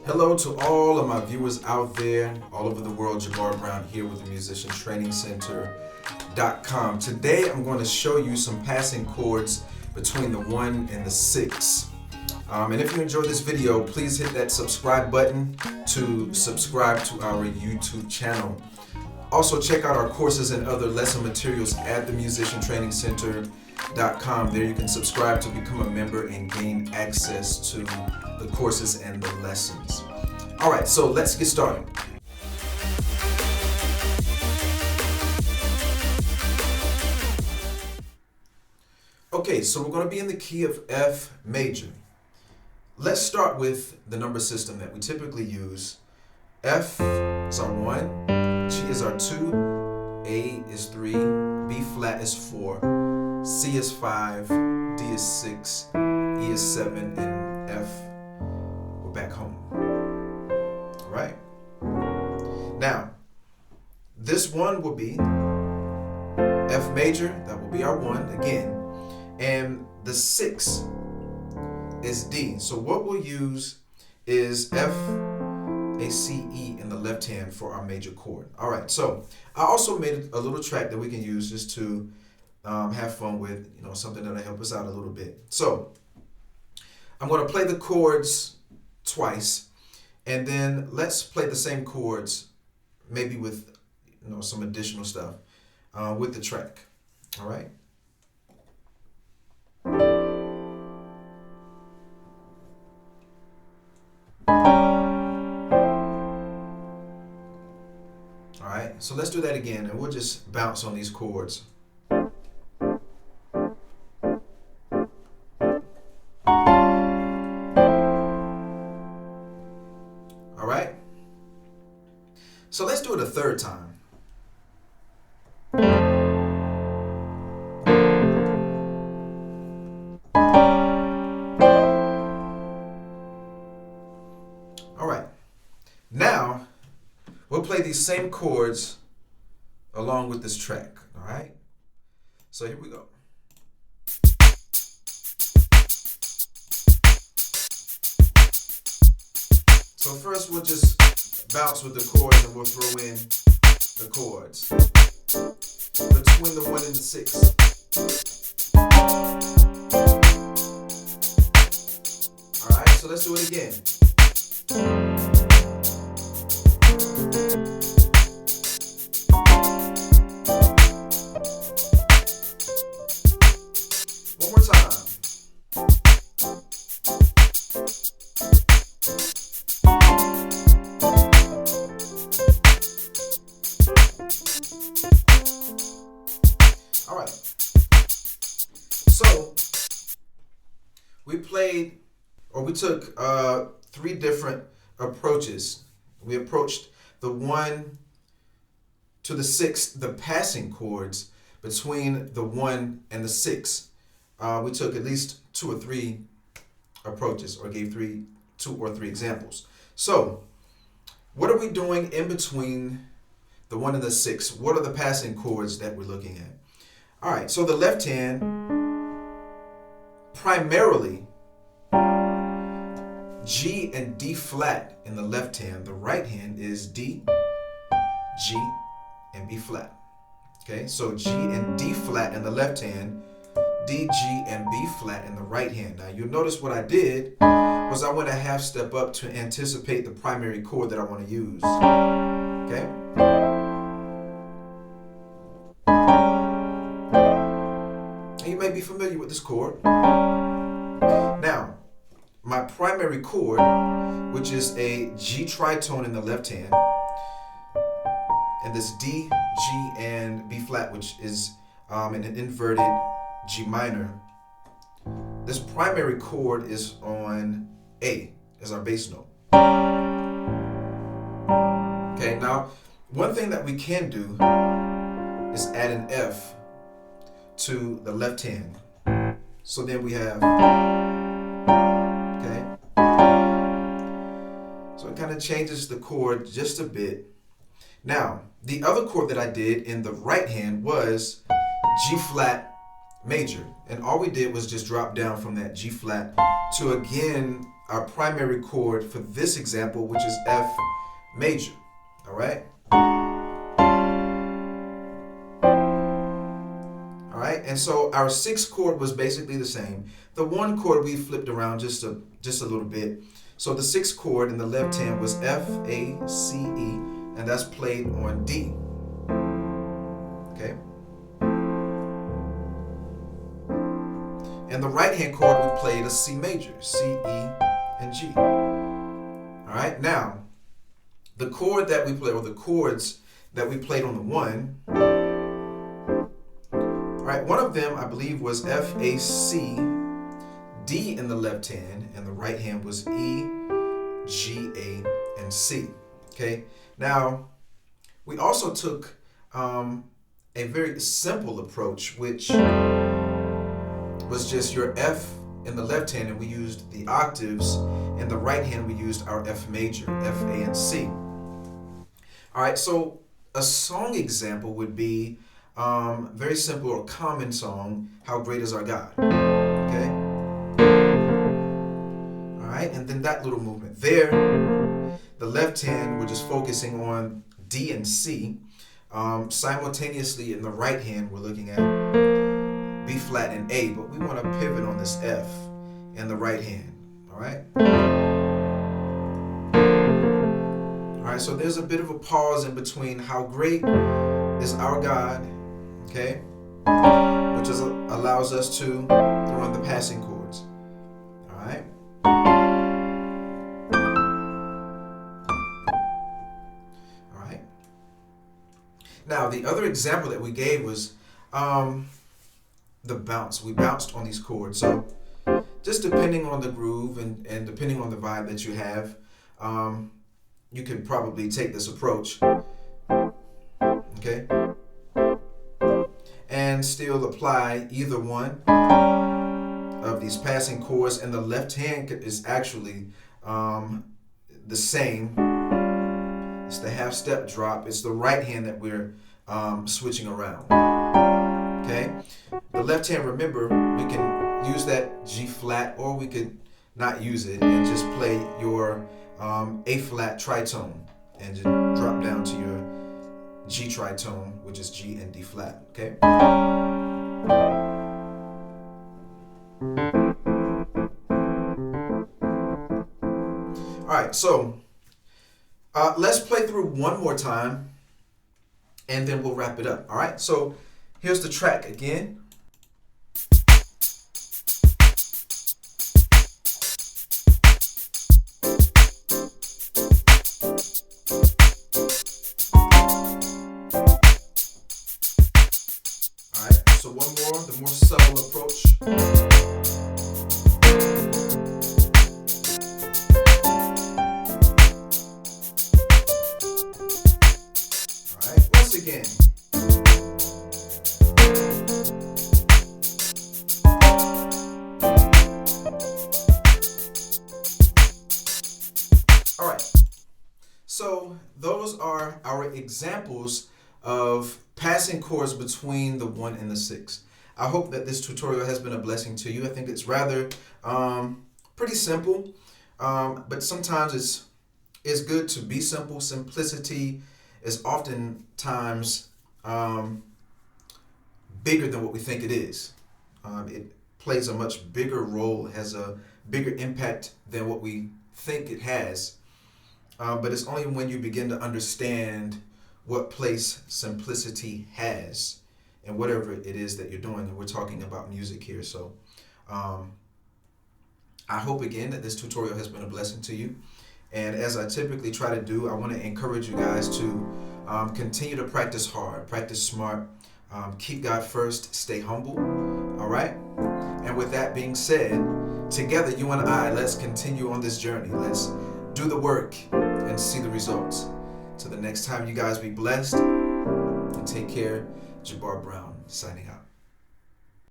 Hello to all of my viewers out there, all over the world. Jabbar Brown here with the musiciantrainingcenter.com. Today I'm going to show you some passing chords between the 1 and the 6. And if you enjoyed this video, please hit that subscribe button to subscribe to our YouTube channel. Also check out our courses and other lesson materials at the musiciantrainingcenter.com. There you can subscribe to become a member and gain access to the courses and the lessons. All right, so let's get started. Okay, so we're going to be in the key of F major. Let's start with the number system that we typically use. F is our 1, G is our 2, A is 3, B flat is 4, C is 5, D is 6, E is 7, and F, we're back home. All right? Now, this one will be F major, that will be our 1 again, and the 6 is D. So what we'll use is F, A, C, E in the left hand for our major chord. All right, so I also made a little track that we can use just to have fun with, something that'll help us out a little bit. So I'm going to play the chords twice, and then let's play the same chords, maybe with some additional stuff with the track. All right. All right, so let's do that again, and we'll just bounce on these chords. All right, so let's do it a third time. All right, now we'll play these same chords along with this track, all right? So here we go. So first we'll just bounce with the chords and we'll throw in the chords between the 1 and the 6. All right, so let's do it again. One more time. All right. So we took 3 different approaches. We approached the 1 to the 6, the passing chords between the 1 and the 6. We took at least 2 or 3 approaches, or gave 2 or 3 examples. So what are we doing in between the 1 and the 6? What are the passing chords that we're looking at? All right, so the left hand, primarily G and D flat in the left hand. The right hand is D, G, and B flat. Okay, so G and D flat in the left hand, D, G, and B flat in the right hand. Now you'll notice what I did was I went a half step up to anticipate the primary chord that I want to use. Okay. You may be familiar with this chord. Now, my primary chord, which is a G tritone in the left hand, and this D, G, and B flat, which is in an inverted G minor. This primary chord is on A as our bass note. Okay, now one thing that we can do is add an F to the left hand. So then we have, okay, so it kind of changes the chord just a bit. Now, the other chord that I did in the right hand was G flat major. And all we did was just drop down from that G flat to again our primary chord for this example, which is F major. All right? All right, and so our sixth chord was basically the same. The one chord we flipped around just a little bit. So the sixth chord in the left hand was F, A, C, E, and that's played on D. Okay? And the right hand chord we played a C major, C, E, and G. All right, now the chord that we played, or the chords that we played on the one, all right, one of them I believe was F, A, C, D in the left hand, and the right hand was E, G, A, and C. Okay, now we also took a very simple approach, which was just your F in the left hand, and we used the octaves. In the right hand, we used our F major, F, A, and C. All right, so a song example would be very simple or common song, How Great Is Our God. Okay? All right, and then that little movement there, the left hand, we're just focusing on D and C. Simultaneously, in the right hand, we're looking at B flat and A, but we want to pivot on this F in the right hand. All right? All right, so there's a bit of a pause in between How Great Is Our God, okay, which allows us to throw in the passing chords. All right? All right. Now, the other example that we gave was the bounce. We bounced on these chords. So just depending on the groove and depending on the vibe that you have, you could probably take this approach, okay, and still apply either one of these passing chords. And the left hand is actually the same. It's the half step drop. It's the right hand that we're switching around. Okay, the left hand, remember, we can use that G flat, or we could not use it and just play your A flat tritone and just drop down to your G tritone, which is G and D flat. Okay. All right, so let's play through one more time, and then we'll wrap it up. All right, so here's the track again. All right, so one more, the more subtle approach. All right, once again. All right, so those are our examples of passing chords between the 1 and the 6. I hope that this tutorial has been a blessing to you. I think it's rather pretty simple, but sometimes it's good to be simple. Simplicity is oftentimes bigger than what we think it is. It plays a much bigger role, has a bigger impact than what we think it has. But it's only when you begin to understand what place simplicity has in whatever it is that you're doing. And we're talking about music here. So I hope again that this tutorial has been a blessing to you. And as I typically try to do, I want to encourage you guys to continue to practice hard, practice smart, keep God first, stay humble. All right? And with that being said, together, you and I, let's continue on this journey. Let's do the work and see the results. Till the next time, you guys be blessed and take care. Jabbar Brown signing out.